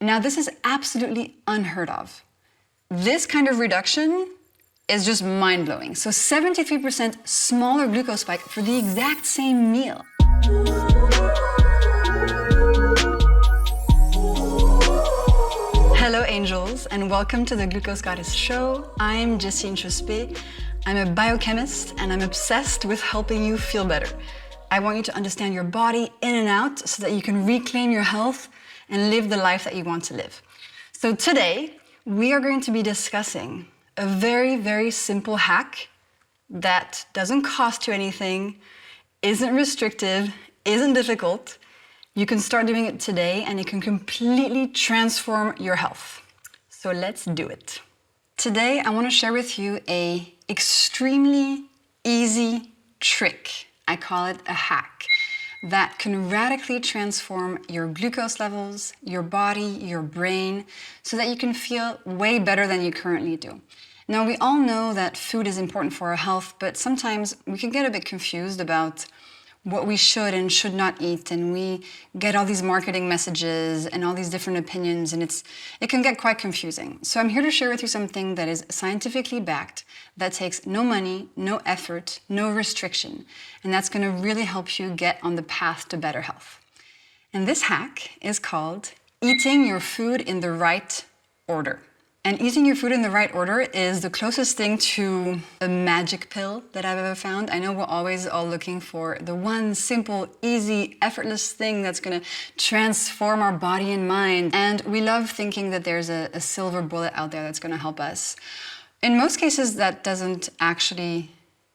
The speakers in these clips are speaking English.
Now, this is absolutely unheard of. This kind of reduction is just mind-blowing. So 73% smaller glucose spike for the exact same meal. Hello angels, and welcome to the Glucose Goddess Show. I'm Jessie Introspé. I'm a biochemist and I'm obsessed with helping you feel better. I want you to understand your body in and out so that you can reclaim your health and live the life that you want to live. So today, we are going to be discussing a very, very simple hack that doesn't cost you anything, isn't restrictive, isn't difficult. You can start doing it today and it can completely transform your health. So let's do it. Today, I want to share with you an extremely easy trick. I call it a hack that can radically transform your glucose levels, your body, your brain, so that you can feel way better than you currently do. Now, we all know that food is important for our health, but sometimes we can get a bit confused about what we should and should not eat, and we get all these marketing messages and all these different opinions, and it can get quite confusing. So I'm here to share with you something that is scientifically backed, that takes no money, no effort, no restriction, and that's going to really help you get on the path to better health. And this hack is called eating your food in the right order. And eating your food in the right order is the closest thing to a magic pill that I've ever found. I know we're always all looking for the one simple, easy, effortless thing that's going to transform our body and mind. And we love thinking that there's a silver bullet out there that's going to help us. In most cases, that doesn't actually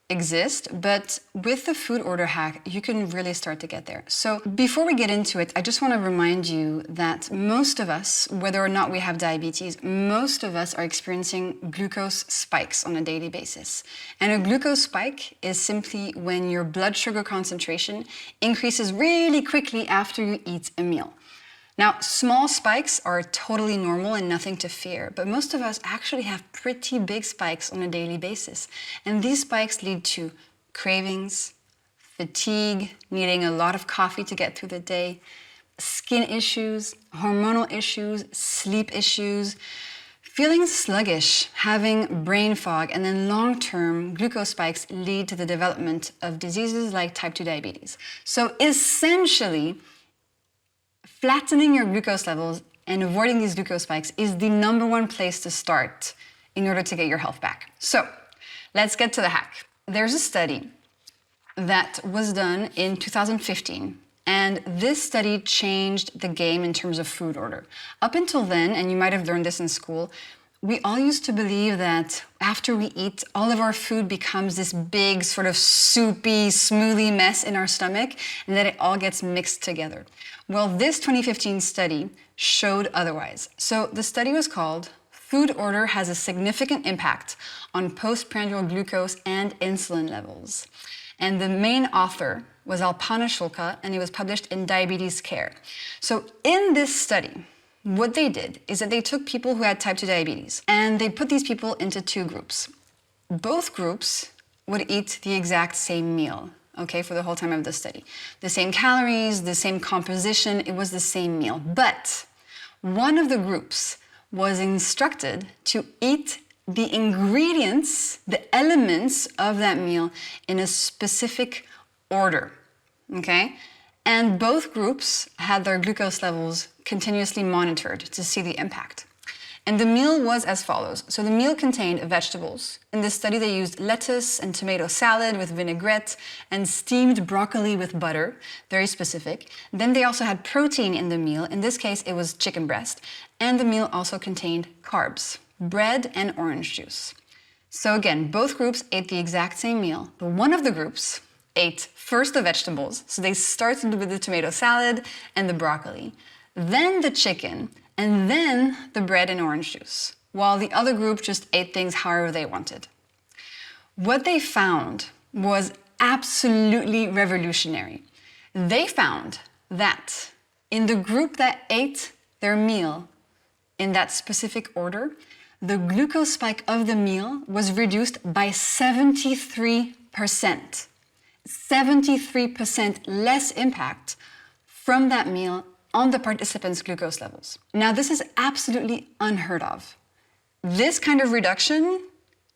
exist, but with the food order hack, you can really start to get there. So before we get into it, I just want to remind you that most of us, whether or not we have diabetes, most of us are experiencing glucose spikes on a daily basis. And a glucose spike is simply when your blood sugar concentration increases really quickly after you eat a meal. Now, small spikes are totally normal and nothing to fear, but most of us actually have pretty big spikes on a daily basis. And these spikes lead to cravings, fatigue, needing a lot of coffee to get through the day, skin issues, hormonal issues, sleep issues, feeling sluggish, having brain fog, and then long-term glucose spikes lead to the development of diseases like type 2 diabetes. So essentially, flattening your glucose levels and avoiding these glucose spikes is the number one place to start in order to get your health back. So let's get to the hack. There's a study that was done in 2015, and this study changed the game in terms of food order. Up until then, and you might have learned this in school, we all used to believe that after we eat, all of our food becomes this big sort of soupy, smoothie mess in our stomach, and that it all gets mixed together. Well, this 2015 study showed otherwise. So the study was called Food Order Has a Significant Impact on Postprandial Glucose and Insulin Levels. And the main author was Alpana Shulka, and it was published in Diabetes Care. So in this study, what they did is that they took people who had type 2 diabetes and they put these people into two groups. Both groups would eat the exact same meal, okay, for the whole time of the study. The same calories, the same composition, it was the same meal. But one of the groups was instructed to eat the ingredients, the elements of that meal in a specific order, okay? And both groups had their glucose levels continuously monitored to see the impact. And the meal was as follows. So the meal contained vegetables. In this study, they used lettuce and tomato salad with vinaigrette and steamed broccoli with butter, very specific. Then they also had protein in the meal. In this case, it was chicken breast. And the meal also contained carbs, bread and orange juice. So again, both groups ate the exact same meal, but one of the groups ate first the vegetables. So they started with the tomato salad and the broccoli, then the chicken, and then the bread and orange juice, while the other group just ate things however they wanted. What they found was absolutely revolutionary. They found that in the group that ate their meal in that specific order, the glucose spike of the meal was reduced by 73%. 73% less impact from that meal on the participants' glucose levels. Now, this is absolutely unheard of. This kind of reduction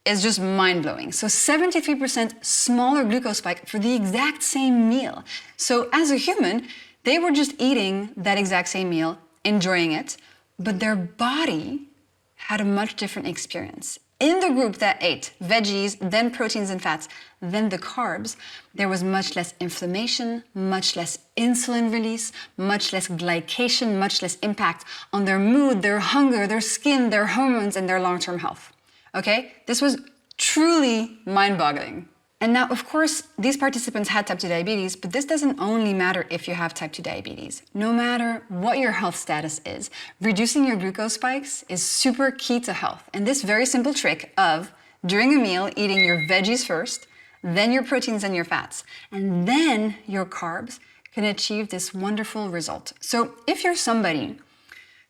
is just mind-blowing. So 73% smaller glucose spike for the exact same meal. So as a human, they were just eating that exact same meal, enjoying it, but their body had a much different experience. In the group that ate veggies, then proteins and fats, then the carbs, there was much less inflammation, much less insulin release, much less glycation, much less impact on their mood, their hunger, their skin, their hormones, and their long-term health. Okay? This was truly mind-boggling. And now, of course, these participants had type 2 diabetes, but this doesn't only matter if you have type 2 diabetes. No matter what your health status is, reducing your glucose spikes is super key to health. And this very simple trick of, during a meal, eating your veggies first, then your proteins and your fats, and then your carbs, can achieve this wonderful result. So if you're somebody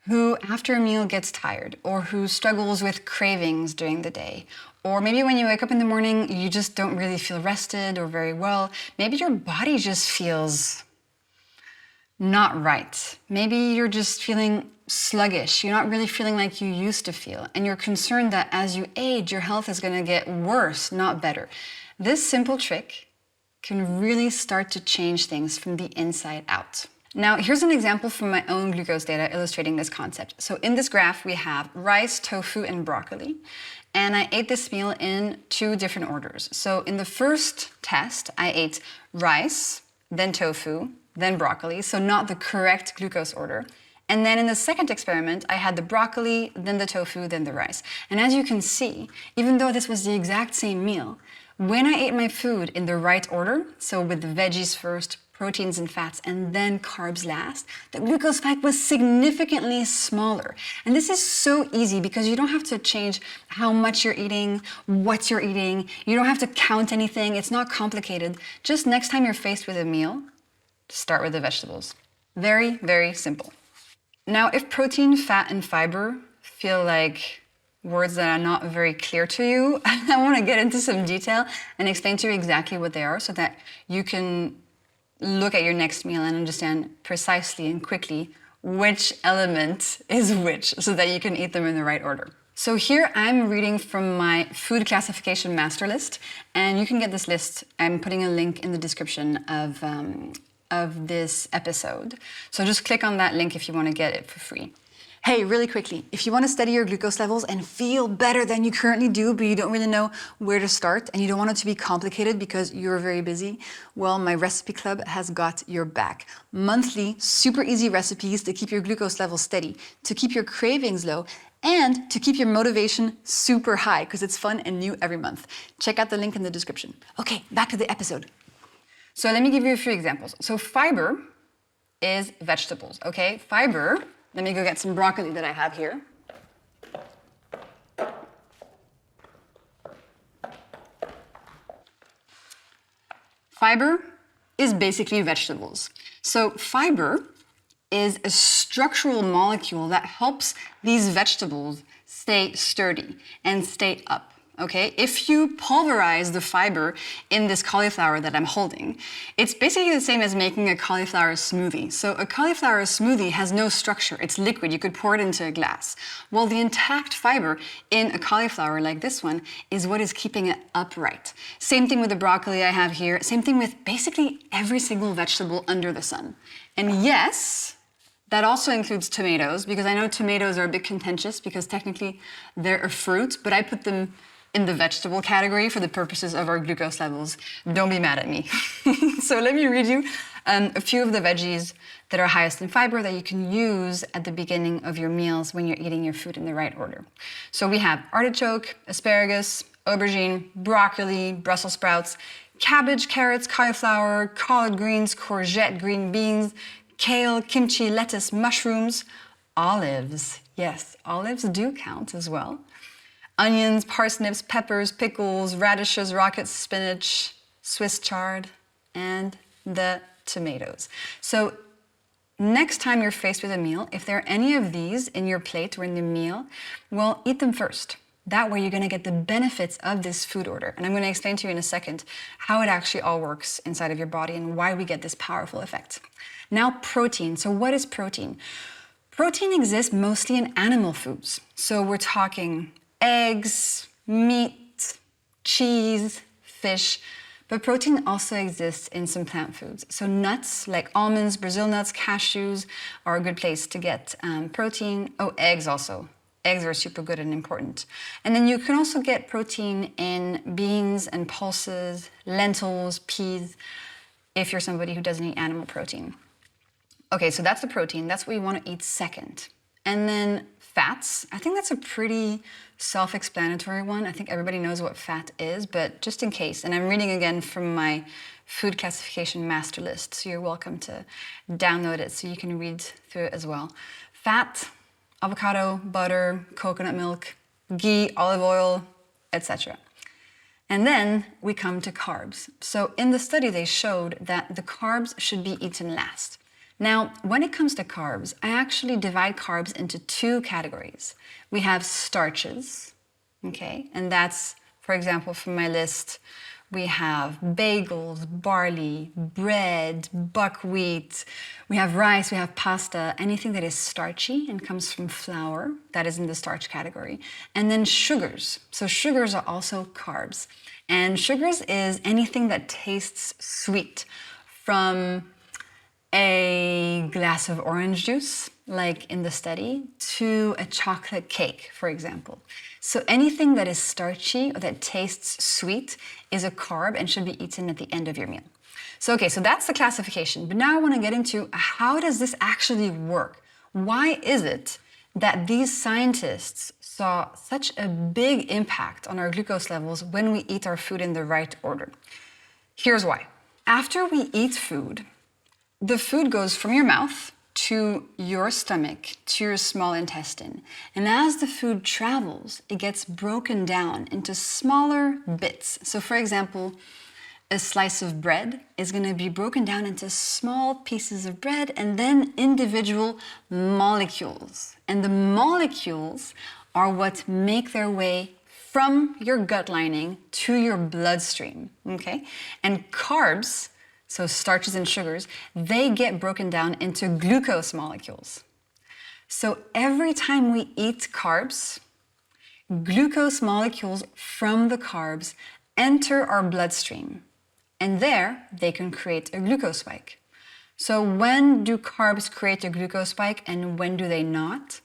who after a meal gets tired, or who struggles with cravings during the day, or maybe when you wake up in the morning, you just don't really feel rested or very well, maybe your body just feels not right. Maybe you're just feeling sluggish, you're not really feeling like you used to feel, and you're concerned that as you age, your health is gonna get worse, not better. This simple trick can really start to change things from the inside out. Now, here's an example from my own glucose data illustrating this concept. So in this graph, we have rice, tofu, and broccoli. And I ate this meal in 2 different orders. So in the first test, I ate rice, then tofu, then broccoli, so not the correct glucose order. And then in the second experiment, I had the broccoli, then the tofu, then the rice. And as you can see, even though this was the exact same meal, when I ate my food in the right order, so with the veggies first, proteins and fats, and then carbs last, the glucose spike was significantly smaller. And this is so easy because you don't have to change how much you're eating, what you're eating. You don't have to count anything. It's not complicated. Just next time you're faced with a meal, start with the vegetables. Very, very simple. Now, if protein, fat, and fiber feel like words that are not very clear to you, I want to get into some detail and explain to you exactly what they are so that you can look at your next meal and understand precisely and quickly which element is which so that you can eat them in the right order. So here I'm reading from my food classification master list, and you can get this list. I'm putting a link in the description of this episode. So just click on that link if you want to get it for free. Hey, really quickly, if you want to study your glucose levels and feel better than you currently do, but you don't really know where to start and you don't want it to be complicated because you're very busy, well, my recipe club has got your back. Monthly, super easy recipes to keep your glucose levels steady, to keep your cravings low, and to keep your motivation super high because it's fun and new every month. Check out the link in the description. Okay, back to the episode. So let me give you a few examples. So fiber is vegetables, okay? Fiber. Let me go get some broccoli that I have here. Fiber is basically vegetables. So fiber is a structural molecule that helps these vegetables stay sturdy and stay up. Okay, if you pulverize the fiber in this cauliflower that I'm holding, it's basically the same as making a cauliflower smoothie. So a cauliflower smoothie has no structure, it's liquid, you could pour it into a glass. Well, the intact fiber in a cauliflower like this one is what is keeping it upright. Same thing with the broccoli I have here, same thing with basically every single vegetable under the sun. And yes, that also includes tomatoes, because I know tomatoes are a bit contentious because technically they're a fruit, but I put them in the vegetable category for the purposes of our glucose levels. Don't be mad at me. So let me read you a few of the veggies that are highest in fiber that you can use at the beginning of your meals when you're eating your food in the right order. So we have artichoke, asparagus, aubergine, broccoli, Brussels sprouts, cabbage, carrots, cauliflower, collard greens, courgette, green beans, kale, kimchi, lettuce, mushrooms, olives. Yes, olives do count as well. Onions, parsnips, peppers, pickles, radishes, rockets, spinach, Swiss chard, and the tomatoes. So next time you're faced with a meal, if there are any of these in your plate or in the meal, well, eat them first. That way you're going to get the benefits of this food order. And I'm going to explain to you in a second how it actually all works inside of your body and why we get this powerful effect. Now, protein. So what is protein? Protein exists mostly in animal foods. So we're talking eggs, meat, cheese, fish, but protein also exists in some plant foods. So nuts like almonds, Brazil nuts, cashews are a good place to get protein. Oh, eggs also. Eggs are super good and important. And then you can also get protein in beans and pulses, lentils, peas, if you're somebody who doesn't eat animal protein. Okay, so that's the protein. That's what you want to eat second. And then fats. I think that's a pretty self-explanatory one. I think everybody knows what fat is, but just in case, and I'm reading again from my food classification master list, so you're welcome to download it so you can read through it as well. Fat, avocado, butter, coconut milk, ghee, olive oil, etc. And then we come to carbs. So in the study, they showed that the carbs should be eaten last. Now, when it comes to carbs, I actually divide carbs into two categories. We have starches, okay? And that's, for example, from my list, we have bagels, barley, bread, buckwheat, we have rice, we have pasta, anything that is starchy and comes from flour, that is in the starch category. And then sugars. So sugars are also carbs. And sugars is anything that tastes sweet, from a glass of orange juice, like in the study, to a chocolate cake, for example. So anything that is starchy or that tastes sweet is a carb and should be eaten at the end of your meal. So, okay, so that's the classification. But now I want to get into how does this actually work? Why is it that these scientists saw such a big impact on our glucose levels when we eat our food in the right order? Here's why. After we eat food, the food goes from your mouth to your stomach, to your small intestine. And as the food travels, it gets broken down into smaller bits. So for example, a slice of bread is going to be broken down into small pieces of bread and then individual molecules. And the molecules are what make their way from your gut lining to your bloodstream, okay? And carbs, so starches and sugars, they get broken down into glucose molecules. So every time we eat carbs, glucose molecules from the carbs enter our bloodstream. And there, they can create a glucose spike. So when do carbs create a glucose spike and when do they not?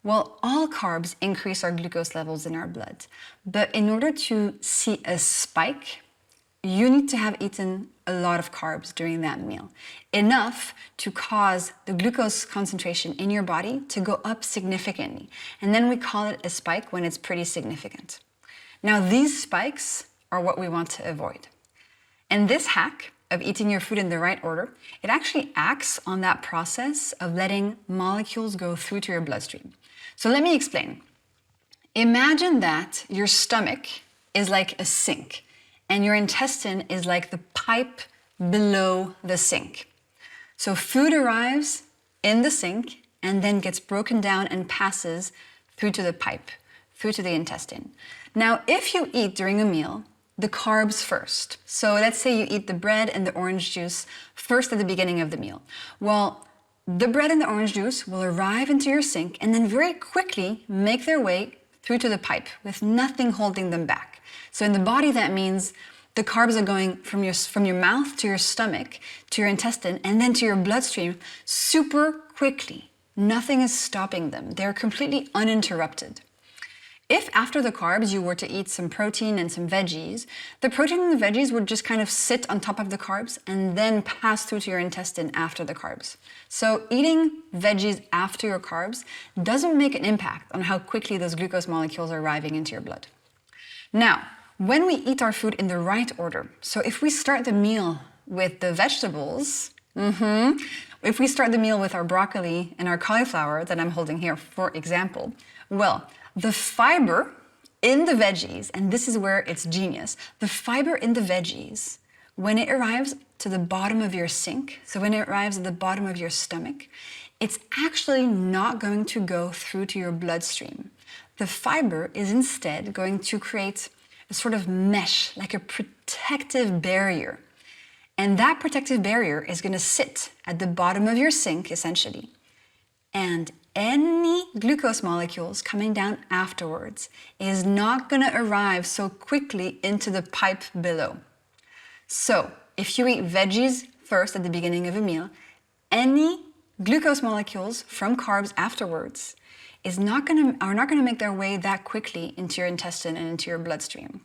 Well, all carbs increase our glucose levels in our blood. But in order to see a spike, you need to have eaten a lot of carbs during that meal. Enough to cause the glucose concentration in your body to go up significantly. And then we call it a spike when it's pretty significant. Now, these spikes are what we want to avoid. And this hack of eating your food in the right order, it actually acts on that process of letting molecules go through to your bloodstream. So let me explain. Imagine that your stomach is like a sink and your intestine is like the pipe below the sink. So food arrives in the sink and then gets broken down and passes through to the pipe, through to the intestine. Now, if you eat during a meal, the carbs first. So let's say you eat the bread and the orange juice first at the beginning of the meal. Well, the bread and the orange juice will arrive into your sink and then very quickly make their way through to the pipe with nothing holding them back. So in the body, that means the carbs are going from your mouth to your stomach, to your intestine, and then to your bloodstream super quickly. Nothing is stopping them. They're completely uninterrupted. If after the carbs you were to eat some protein and some veggies, the protein and the veggies would just kind of sit on top of the carbs and then pass through to your intestine after the carbs. So eating veggies after your carbs doesn't make an impact on how quickly those glucose molecules are arriving into your blood. Now, when we eat our food in the right order, so if we start the meal with the vegetables, if we start the meal with our broccoli and our cauliflower that I'm holding here, for example, well, the fiber in the veggies, and this is where it's genius, the fiber in the veggies, when it arrives to the bottom of your sink, so when it arrives at the bottom of your stomach, it's actually not going to go through to your bloodstream. The fiber is instead going to create a sort of mesh, like a protective barrier. And that protective barrier is going to sit at the bottom of your sink, essentially. And any glucose molecules coming down afterwards is not going to arrive so quickly into the pipe below. So if you eat veggies first at the beginning of a meal, any glucose molecules from carbs afterwards are not going to make their way that quickly into your intestine and into your bloodstream.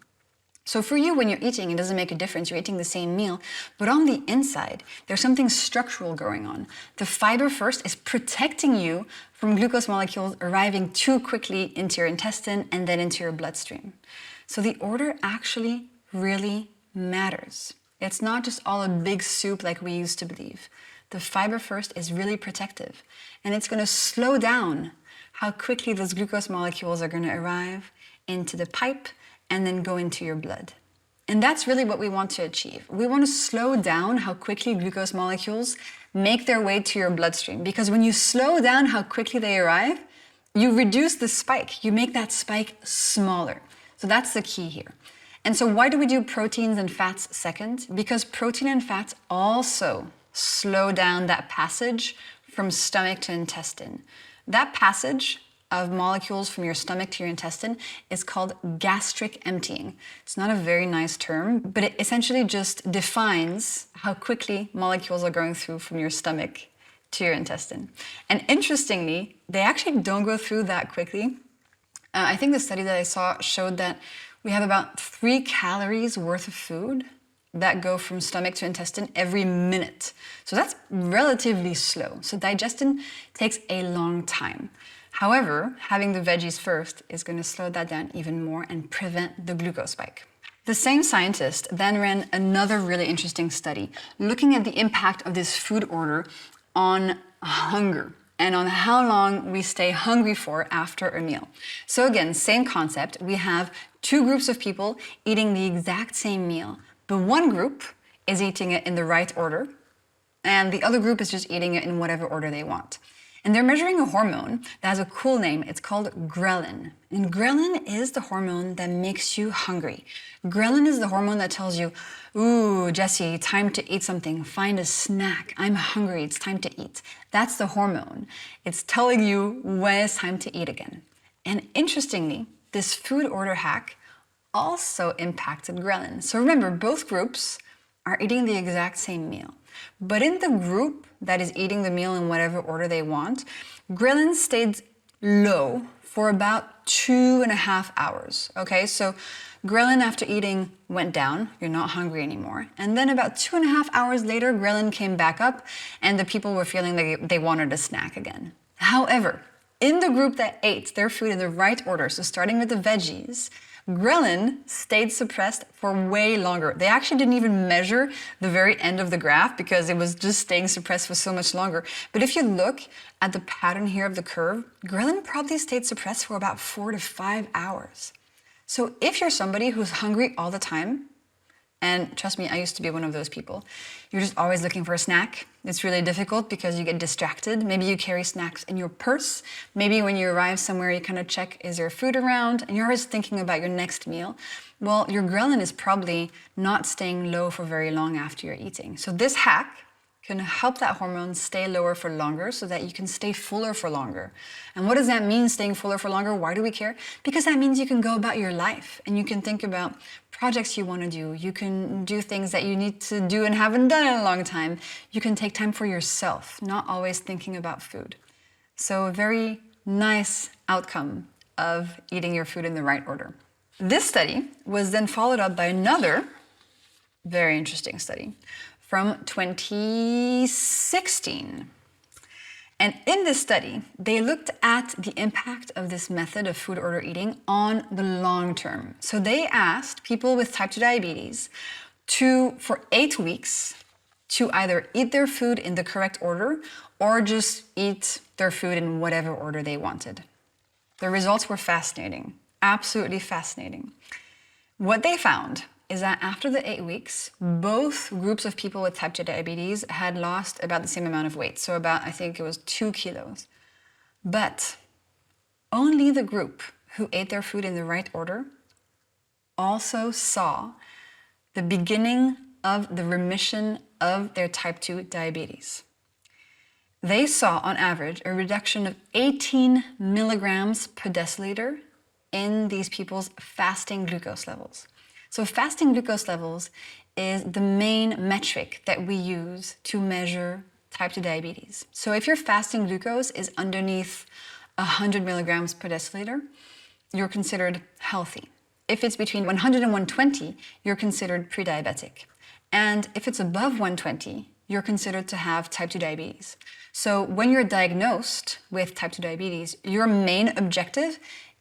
So for you, when you're eating, it doesn't make a difference. You're eating the same meal. But on the inside, there's something structural going on. The fiber first is protecting you from glucose molecules arriving too quickly into your intestine and then into your bloodstream. So the order actually really matters. It's not just all a big soup like we used to believe. The fiber first is really protective. And it's going to slow down how quickly those glucose molecules are going to arrive into the pipe and then go into your blood. And that's really what we want to achieve. We want to slow down how quickly glucose molecules make their way to your bloodstream. Because when you slow down how quickly they arrive, you reduce the spike. You make that spike smaller. So that's the key here. And so why do we do proteins and fats second? Because protein and fats also slow down that passage from stomach to intestine. That passage of molecules from your stomach to your intestine is called gastric emptying. It's not a very nice term, but it essentially just defines how quickly molecules are going through from your stomach to your intestine. And interestingly, they actually don't go through that quickly. I think the study that I saw showed that we have about 3 calories worth of food that go from stomach to intestine every minute. So that's relatively slow. So digestion takes a long time. However, having the veggies first is going to slow that down even more and prevent the glucose spike. The same scientist then ran another really interesting study looking at the impact of this food order on hunger and on how long we stay hungry for after a meal. So again, same concept. We have 2 groups of people eating the exact same meal, but one group is eating it in the right order, and the other group is just eating it in whatever order they want. And they're measuring a hormone that has a cool name. It's called ghrelin. And ghrelin is the hormone that makes you hungry. Ghrelin is the hormone that tells you, ooh, Jessie, time to eat something. Find a snack. I'm hungry. It's time to eat. That's the hormone. It's telling you when it's time to eat again. And interestingly, this food order hack also impacted ghrelin. So remember, both groups are eating the exact same meal. But in the group that is eating the meal in whatever order they want, ghrelin stayed low for about 2.5 hours. Okay, so ghrelin after eating went down, you're not hungry anymore. And then about 2.5 hours later, ghrelin came back up and the people were feeling like they wanted a snack again. However, in the group that ate their food in the right order, so starting with the veggies, ghrelin stayed suppressed for way longer. They actually didn't even measure the very end of the graph because it was just staying suppressed for so much longer. But if you look at the pattern here of the curve, ghrelin probably stayed suppressed for about 4 to 5 hours. So if you're somebody who's hungry all the time, and trust me, I used to be one of those people. You're just always looking for a snack. It's really difficult because you get distracted. Maybe you carry snacks in your purse. Maybe when you arrive somewhere, you kind of check, is there food around? And you're always thinking about your next meal. Well, your ghrelin is probably not staying low for very long after you're eating. So this hack can help that hormone stay lower for longer so that you can stay fuller for longer. And what does that mean, staying fuller for longer? Why do we care? Because that means you can go about your life and you can think about projects you want to do. You can do things that you need to do and haven't done in a long time. You can take time for yourself, not always thinking about food. So a very nice outcome of eating your food in the right order. This study was then followed up by another very interesting study from 2016. And in this study, they looked at the impact of this method of food order eating on the long term. So they asked people with type 2 diabetes for 8 weeks, to either eat their food in the correct order or just eat their food in whatever order they wanted. The results were fascinating, absolutely fascinating. What they found is that after the 8 weeks, both groups of people with type 2 diabetes had lost about the same amount of weight. So about, I think it was 2 kilos. But only the group who ate their food in the right order also saw the beginning of the remission of their type 2 diabetes. They saw, on average, a reduction of 18 milligrams per deciliter in these people's fasting glucose levels. So fasting glucose levels is the main metric that we use to measure type 2 diabetes. So if your fasting glucose is underneath 100 milligrams per deciliter, you're considered healthy. If it's between 100 and 120, you're considered pre-diabetic. And if it's above 120, you're considered to have type 2 diabetes. So when you're diagnosed with type 2 diabetes, your main objective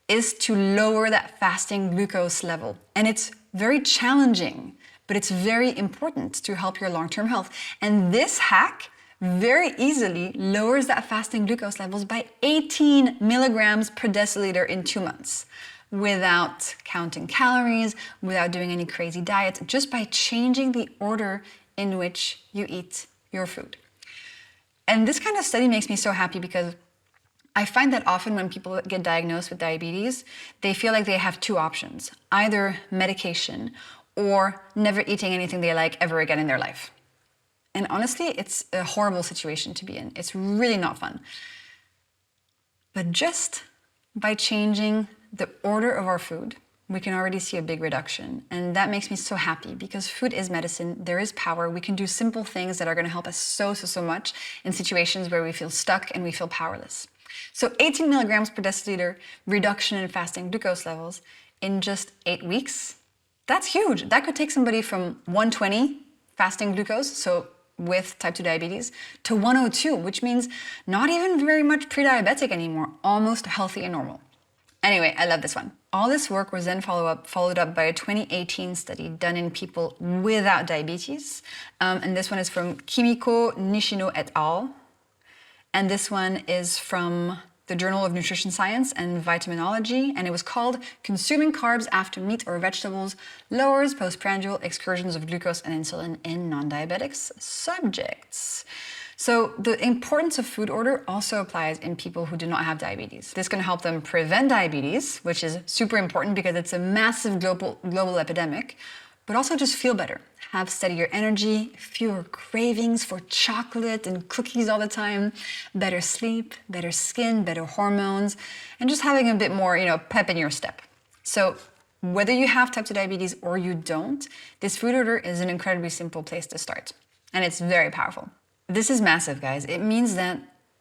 is to lower that fasting glucose level. And it's very challenging, but it's very important to help your long-term health. And this hack very easily lowers that fasting glucose levels by 18 milligrams per deciliter in 2 months, without counting calories, without doing any crazy diets, just by changing the order in which you eat your food. And this kind of study makes me so happy because I find that often when people get diagnosed with diabetes, they feel like they have two options, either medication or never eating anything they like ever again in their life. And honestly, it's a horrible situation to be in. It's really not fun. But just by changing the order of our food, we can already see a big reduction. And that makes me so happy because food is medicine. There is power. We can do simple things that are going to help us so much in situations where we feel stuck and we feel powerless. So 18 milligrams per deciliter reduction in fasting glucose levels in just 8 weeks, that's huge. That could take somebody from 120 fasting glucose, so with type 2 diabetes, to 102, which means not even very much pre-diabetic anymore, almost healthy and normal. Anyway, I love this one. All this work was then followed up by a 2018 study done in people without diabetes. And this one is from Kimiko Nishino et al. And this one is from the Journal of Nutrition Science and Vitaminology, and it was called Consuming Carbs After Meat or Vegetables Lowers Postprandial Excursions of Glucose and Insulin in Non-Diabetic Subjects. So the importance of food order also applies in people who do not have diabetes. This can help them prevent diabetes, which is super important because it's a massive global epidemic, but also just feel better, have steadier energy, fewer cravings for chocolate and cookies all the time, better sleep, better skin, better hormones, and just having a bit more, pep in your step. So whether you have type 2 diabetes or you don't, this food order is an incredibly simple place to start. And it's very powerful. This is massive, guys. It means that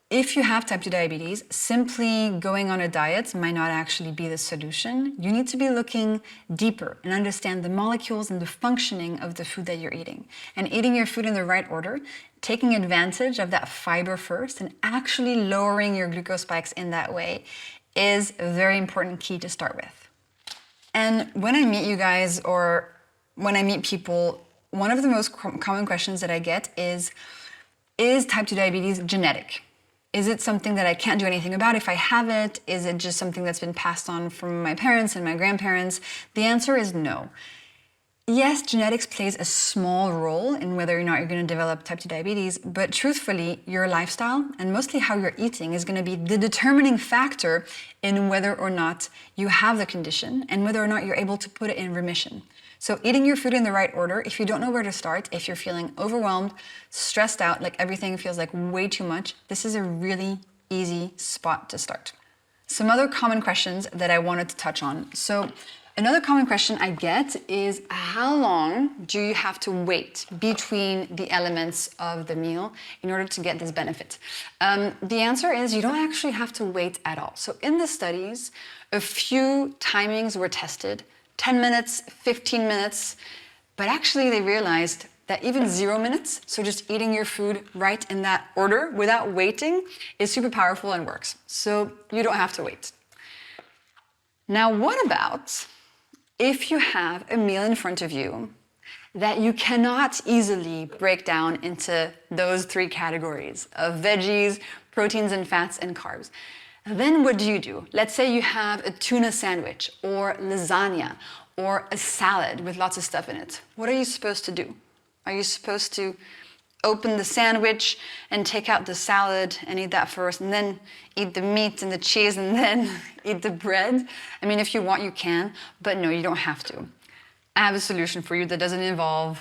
if you have type 2 diabetes, simply going on a diet might not actually be the solution. You need to be looking deeper and understand the molecules and the functioning of the food that you're eating. And eating your food in the right order, taking advantage of that fiber first, and actually lowering your glucose spikes in that way is a very important key to start with. And when I meet you guys or when I meet people, one of the most common questions that I get is type 2 diabetes genetic? Is it something that I can't do anything about if I have it? Is it just something that's been passed on from my parents and my grandparents? The answer is no. Yes, genetics plays a small role in whether or not you're going to develop type 2 diabetes, but truthfully, your lifestyle and mostly how you're eating is going to be the determining factor in whether or not you have the condition and whether or not you're able to put it in remission. So eating your food in the right order, if you don't know where to start, if you're feeling overwhelmed, stressed out, like everything feels like way too much, this is a really easy spot to start. Some other common questions that I wanted to touch on. So another common question I get is, how long do you have to wait between the elements of the meal in order to get this benefit? The answer is you don't actually have to wait at all. So in the studies, a few timings were tested, 10 minutes, 15 minutes, but actually they realized that even 0 minutes, so just eating your food right in that order without waiting, is super powerful and works. So you don't have to wait. Now, what about if you have a meal in front of you that you cannot easily break down into those 3 categories of veggies, proteins and fats, and carbs? Then what do? Let's say you have a tuna sandwich or lasagna or a salad with lots of stuff in it. What are you supposed to do? Are you supposed to open the sandwich and take out the salad and eat that first and then eat the meat and the cheese and then eat the bread? I mean, if you want, you can, but no, you don't have to. I have a solution for you that doesn't involve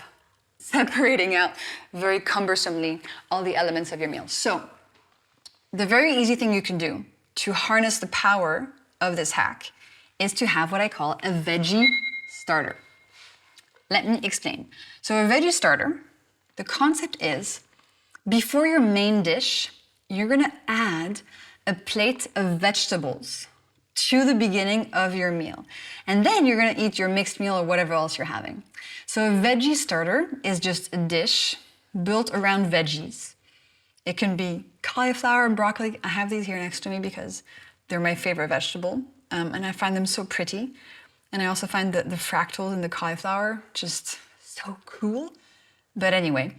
separating out very cumbersomely all the elements of your meal. So the very easy thing you can do to harness the power of this hack is to have what I call a veggie starter. Let me explain. So a veggie starter, the concept is before your main dish, you're gonna add a plate of vegetables to the beginning of your meal. And then you're gonna eat your mixed meal or whatever else you're having. So a veggie starter is just a dish built around veggies. It can be cauliflower and broccoli. I have these here next to me because they're my favorite vegetable. And I find them so pretty. And I also find the fractals in the cauliflower just so cool. But anyway,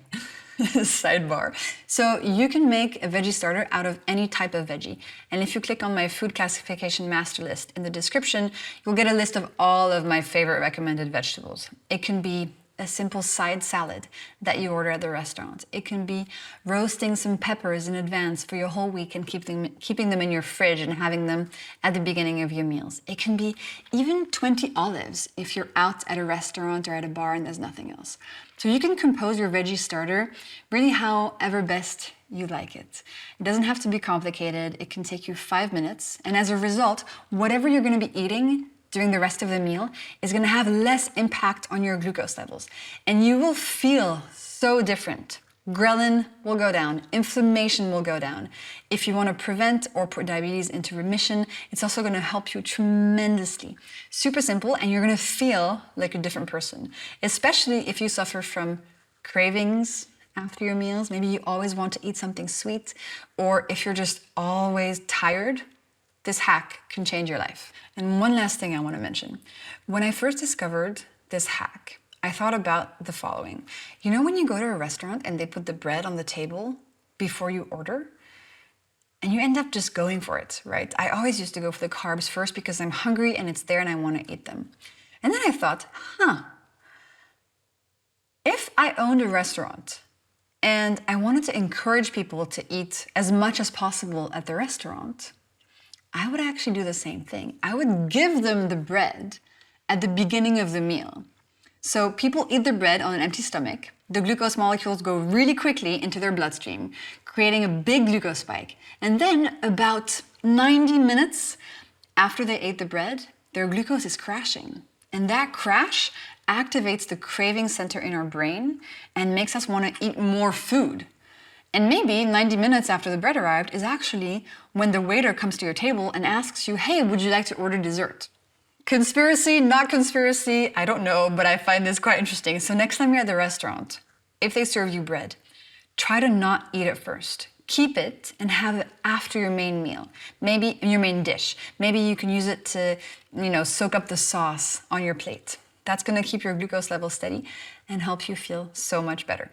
sidebar. So you can make a veggie starter out of any type of veggie. And if you click on my food classification master list in the description, you'll get a list of all of my favorite recommended vegetables. It can be a simple side salad that you order at the restaurant. It can be roasting some peppers in advance for your whole week and keeping them in your fridge and having them at the beginning of your meals. It can be even 20 olives if you're out at a restaurant or at a bar and there's nothing else. So you can compose your veggie starter really however best you like it. It doesn't have to be complicated. It can take you 5 minutes. And as a result, whatever you're going to be eating during the rest of the meal is going to have less impact on your glucose levels. And you will feel so different. Ghrelin will go down, inflammation will go down. If you want to prevent or put diabetes into remission, it's also going to help you tremendously. Super simple, and you're going to feel like a different person, especially if you suffer from cravings after your meals. Maybe you always want to eat something sweet, or if you're just always tired, this hack can change your life. And one last thing I want to mention. When I first discovered this hack, I thought about the following. You know when you go to a restaurant and they put the bread on the table before you order? And you end up just going for it, right? I always used to go for the carbs first because I'm hungry and it's there and I want to eat them. And then I thought, if I owned a restaurant and I wanted to encourage people to eat as much as possible at the restaurant, I would actually do the same thing. I would give them the bread at the beginning of the meal. So people eat the bread on an empty stomach. The glucose molecules go really quickly into their bloodstream, creating a big glucose spike. And then about 90 minutes after they ate the bread, their glucose is crashing. And that crash activates the craving center in our brain and makes us want to eat more food. And maybe 90 minutes after the bread arrived is actually when the waiter comes to your table and asks you, hey, would you like to order dessert? Conspiracy, not conspiracy, I don't know, but I find this quite interesting. So next time you're at the restaurant, if they serve you bread, try to not eat it first. Keep it and have it after your main meal, maybe your main dish. Maybe you can use it to, soak up the sauce on your plate. That's gonna keep your glucose level steady and help you feel so much better.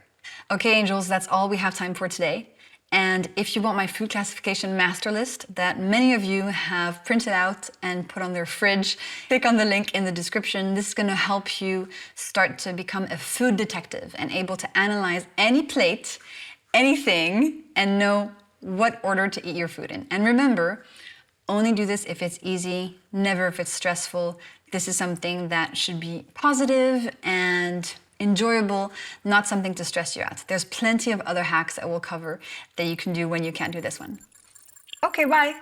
Okay, angels, that's all we have time for today. And if you want my food classification master list that many of you have printed out and put on their fridge, click on the link in the description. This is going to help you start to become a food detective and able to analyze any plate, anything, and know what order to eat your food in. And remember, only do this if it's easy, never if it's stressful. This is something that should be positive and enjoyable, not something to stress you out. There's plenty of other hacks that we'll cover that you can do when you can't do this one. Okay, bye.